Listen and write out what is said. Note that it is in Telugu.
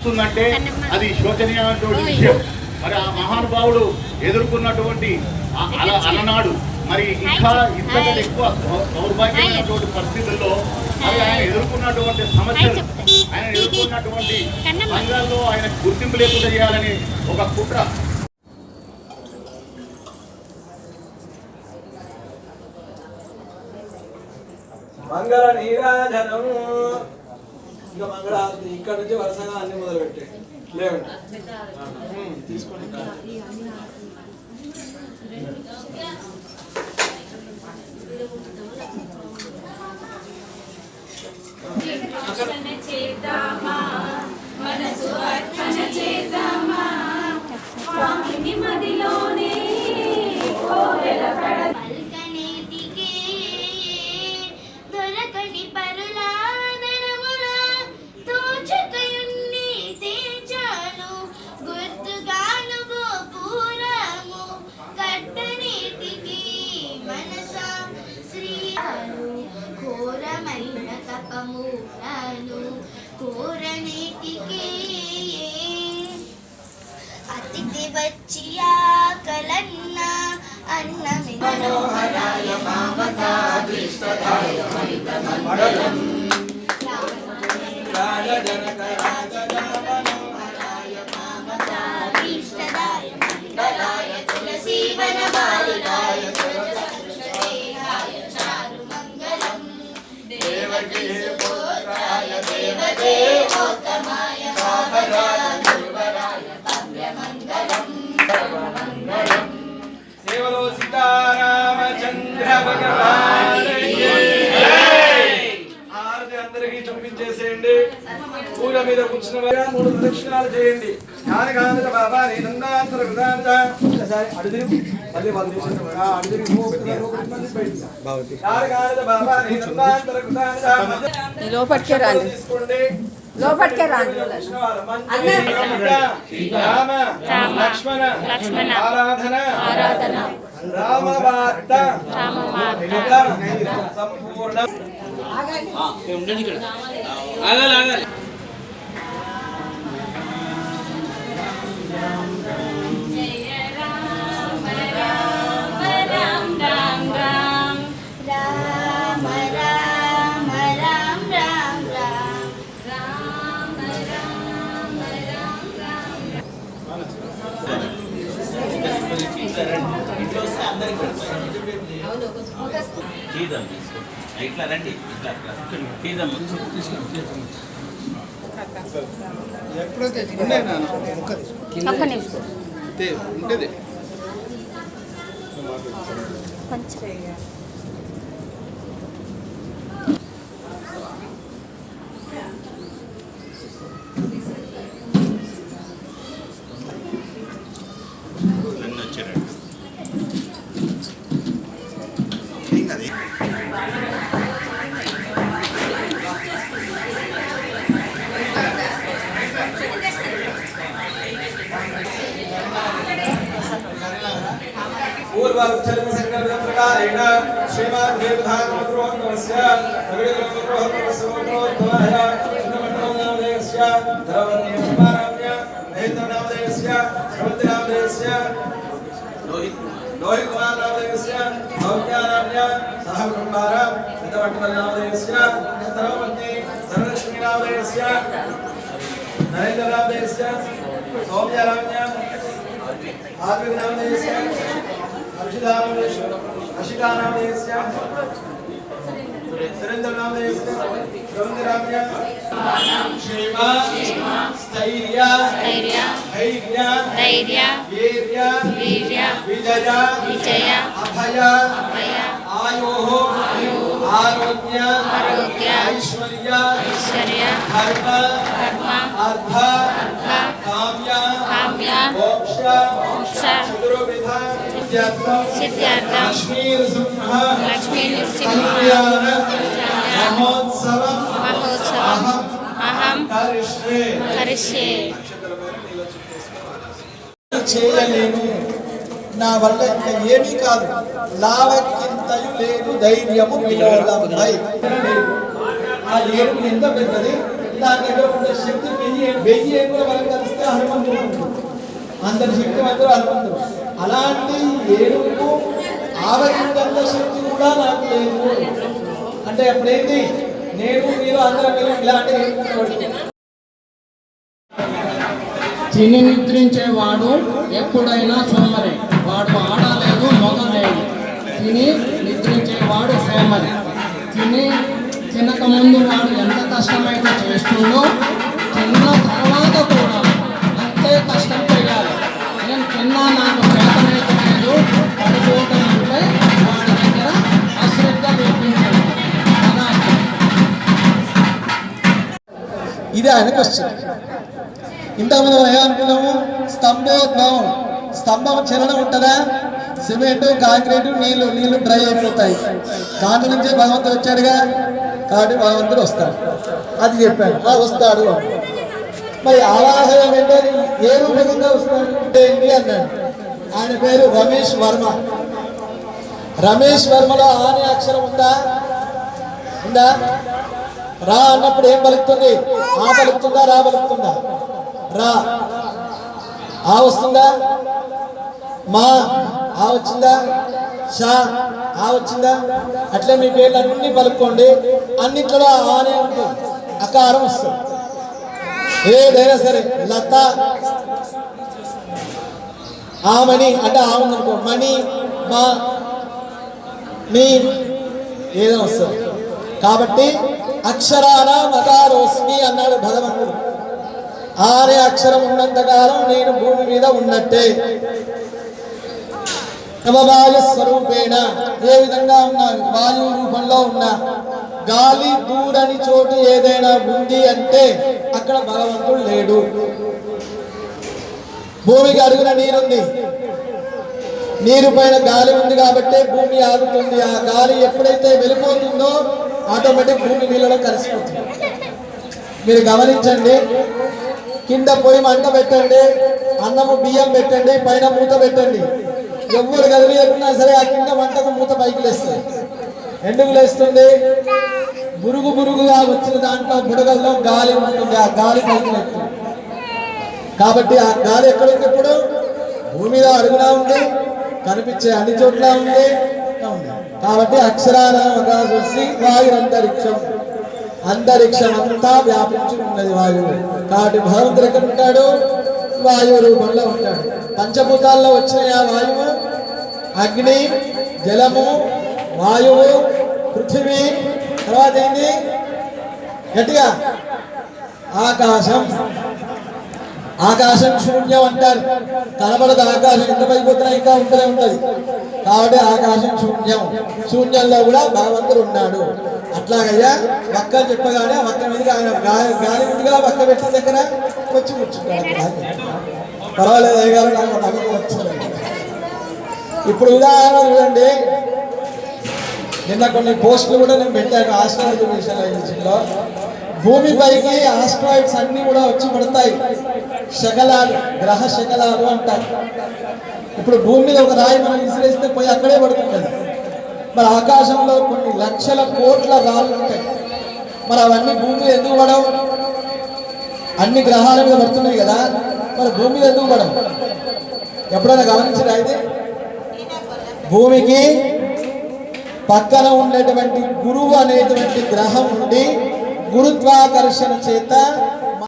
అంటే అది శోచనీయమైనటువంటి విషయం. మరి ఆ మహానుభావుడు ఎదుర్కొన్నటువంటి అలనాడు మరి ఇంకా ఇంతకంటే ఎక్కువ దౌర్భాగ్యమైనటువంటి పరిస్థితుల్లో మరి ఆయన ఎదుర్కొన్నటువంటి సమస్యలు, ఆయన ఎదుర్కొన్నటువంటి రంగాల్లో ఆయన గుర్తింపు లేకుండా చేయాలని ఒక కుట్ర. మంగళ నీరాజనం ఇంకా మంగళారతి ఇక్కడ నుంచి వరుసగా అన్ని మొదలు పెట్టే లేవండి తీసుకోండి. అతిథి వచ్చియా కలన్న అన్నమి మనోహరాయ మామకాదిష్టదాయ మంగళం రాజజనక రాజజనమనోహరాయ మామకాదిష్టదాయ మంగళాయ తులసీవన బాలుడాయ సురజసృష్టదేహాయ చారు మంగళం దేవకీ పుత్రాయ దేవదేవోత్తమాయ భావరాయ సేవలో సీతారామచంద్ర భగవాన్ ఆరతి అందరికీ చూపించేసేయండి. పూల మీద కూర్చున్న వారు 3 ప్రదక్షిణాలు చేయండి. జ్ఞానగాంధ బాబా నిందాంతర విధాంత ఒకసారి అడుగురు మళ్ళీ వాళ్ళు చేసిన అడుగురు జ్ఞానగాంధ బాబా నిందాంతర విధాంత లోపటికి రండి, లోపటికి రండి. రామ లక్ష్మణ ఆరాధన రామవార్త సంపూర్ణ. ఇట్లా రండి, ఇట్లా ఎప్పుడైతే ఉంటుంది पूर्वोच्चरमसंकल्पप्रकारेण श्रीमान् देवधानमद्रोहत्वस्य प्रगतिरोहत्वस्य नमण्डलनामदेवस्य धर्मनियमनाम्य नैतनामदेवस्य श्रवन्तिनामदेवस्य लोहितकुमारनामदेवस्य भौम्यानाम्य सह कुटुम्बानां सिद्धवट्टनामदेवस्य सर्वपत्नी धनलक्ष्मीनामदेवस्य नरेन्द्रनामदेवस्य सौम्यानाम्य आत्मनामदेवस्य अशिकानामदेवस्य सुरेन्द्रनामदेवस्य रवीन्द्रनाम्य क्षेमा स्थैर्य धैर्य वीर्य विजय अभय आयोः आरोग्य ऐश्वर्य धर्म अर्थ काम्य मोक्ष चतुर्विध सिद्ध्यर्थं लक्ष्मी नृसिंह महोत्सव अहं करिष्ये చేయలేను, నా వల్ల ఇంకా ఏమీ కాదు, లావక్కింతయు లేదు ధైర్యము విలోలమై. ఆ ఏనుగు ఎంత పెద్దది, దాని దగ్గర ఉన్న శక్తి వెయ్యి ఏనుగుల బలం కలిస్తే హనుమంతుడు అంతటి శక్తివంతుడు హనుమంతుడు. అలాంటి ఏనుగు ఆవగిందంత శక్తి కూడా నాకు లేదు అంటే అప్పుడేంటి నేను మీరు అందరం మీరు ఇలాంటి తిని నిద్రించేవాడు ఎప్పుడైనా సోమరి, వాడు ఆడలేదు మొగలేదు. తిని నిద్రించేవాడు సోమరి. తినకముందు వాడు ఎంత కష్టమైతే చేస్తుందో తిన్న తర్వాత కూడా అంతే కష్టం చేయాలి. నేను తిన్నా నాకు చేతనైతే లేదు పడిపోవటం అంటే వాడి దగ్గర అశ్రద్ధ చూపించాను. ఇది ఆయన క్వశ్చన్. ఇంతకు మనం ఏమనుకున్నాము? స్తంభోద్భవం, స్తంభం చలనం ఉంటుందా? సిమెంట్ కాంక్రీట్ నీళ్లు డ్రై అయిపోతాయి. దాని నుంచే భగవంతుడు వచ్చాడుగా, కాబట్టి భగవంతుడు వస్తాడు. అది చెప్పాడు, వస్తాడు. మరి ఆవాహనం అంటే ఏ రూపంగా వస్తాడు ఏంటి అన్నాడు. ఆయన పేరు రమేష్ వర్మ. రమేష్ వర్మలో ఆనే అక్షరం ఉందా? రా అన్నప్పుడు ఏం పలుకుతుంది? ఆ పలుకుతుందా, రా పలుకుతుందా? రా. ఆ వస్తుందా? మా ఆ వచ్చిందా? షా ఆ వచ్చిందా? అట్లా మీ పేర్లు అన్ని పలుకోండి. అన్నిట్లో ఆనే ఉంటుంది, అకారం వస్తుంది. ఏదైనా సరే లత ఆమణి అంటే ఆవుందనుకో, మణి మా మీ ఏదో వస్తుంది. కాబట్టి అక్షరాల మకారోస్మి అన్నాడు భగవంతుడు. ఆరే అక్షరం ఉన్నంతకాలం నేను భూమి మీద ఉన్నట్టే. వాయు స్వరూపేణ ఏ విధంగా ఉన్నా, వాయు రూపంలో ఉన్నా. గాలి దూరని చోటు ఏదైనా ఉంది అంటే అక్కడ భగవంతుడు లేడు. భూమికి అడుగున నీరుంది, నీరు పైన గాలి ఉంది కాబట్టి భూమి ఆగుతుంది. ఆ గాలి ఎప్పుడైతే వెళ్ళిపోతుందో ఆటోమేటిక్ భూమి నీళ్ళలో కలిసిపోతుంది. మీరు గమనించండి, కింద పొయ్యి మంట పెట్టండి, అన్నము బియ్యం పెట్టండి, పైన మూత పెట్టండి. ఎవరు కదిలియకున్నా సరే ఆ కింద మంటకు మూత పైకి లేస్తుంది. ఎందుకు లేస్తుంది? బురుగుగా వచ్చిన దాంట్లో బుడగల్లో గాలి ఉంటుంది, ఆ గాలి పైకి లేస్తుంది. కాబట్టి ఆ గాలి ఎక్కడుంది? ఇప్పుడు భూమి మీద అడుగునా ఉంది, కనిపించే అన్ని చోట్ల ఉంది. కాబట్టి అక్షరాల చూసి వాయు అంతరిక్షం, అంతరిక్షం అంతా వ్యాపించి ఉన్నది వాయువు. కాబట్టి భగవంతుడు ఎక్కడ ఉంటాడు? వాయువు రూపంలో ఉంటాడు. పంచభూతాల్లో వచ్చిన ఆ వాయువు అగ్ని, జలము, వాయువు, పృథివీ, తర్వాత ఏంటి గట్టిగా ఆకాశం. ఆకాశం శూన్యం అంటారు, కనబడదు. ఆకాశం ఎంత పైపోతున్నా ఇంకా ఉంటూనే ఉంటది. కాబట్టి ఆకాశం శూన్యం. శూన్యంలో కూడా భగవంతుడు ఉన్నాడు. అట్లాగయ్యా వక్క చెప్పగానే వక్క మీదకి ఆయన గాలి ముందుగా వక్క పెట్టిన దగ్గర వచ్చి కూర్చుంటాడు. పర్వాలేదు అయ్యగారు, నాకు నమ్మకం వచ్చింది. ఇప్పుడు ఉదాహరణ చూడండి, నిన్న కొన్ని పోస్టులు కూడా నేను పెట్టాను ఆస్ట్రాలజీ విషయంలో. భూమిపైకి ఆస్ట్రాయిడ్స్ అన్ని కూడా వచ్చి పడతాయి. శకలాలు, గ్రహ శకలాలు అంటారు. ఇప్పుడు భూమి మీద ఒక రాయి మనం విసిరేస్తే పోయి అక్కడే పడుతుంది. మరి ఆకాశంలో కొన్ని లక్షల కోట్ల రాళ్ళు ఉంటాయి. మరి అవన్నీ భూమి మీద ఎందుకు పడవు? అన్ని గ్రహాల మీద పడుతున్నాయి కదా, మరి భూమి మీద ఎందుకు పడవు? ఎప్పుడైనా గమనించరా? అయితే భూమికి పక్కన ఉండేటువంటి గురువు అనేటువంటి గ్రహం ఉండి గురుత్వాకర్షణ చేత